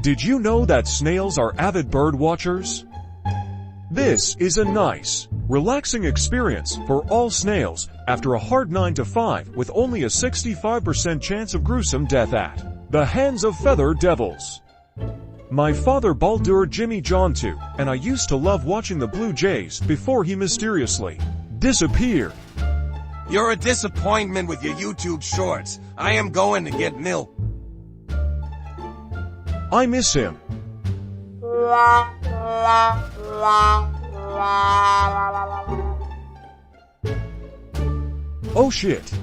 Did you know that snails are avid bird watchers? This is a nice, relaxing experience for all snails after a hard 9 to 5 with only a 65% chance of gruesome death at the hands of feather devils. My father Baldur Jimmy John too, and I used to love watching the blue jays before he mysteriously disappeared. You're a disappointment with your YouTube shorts. I am going to get milk. I miss him. Oh shit.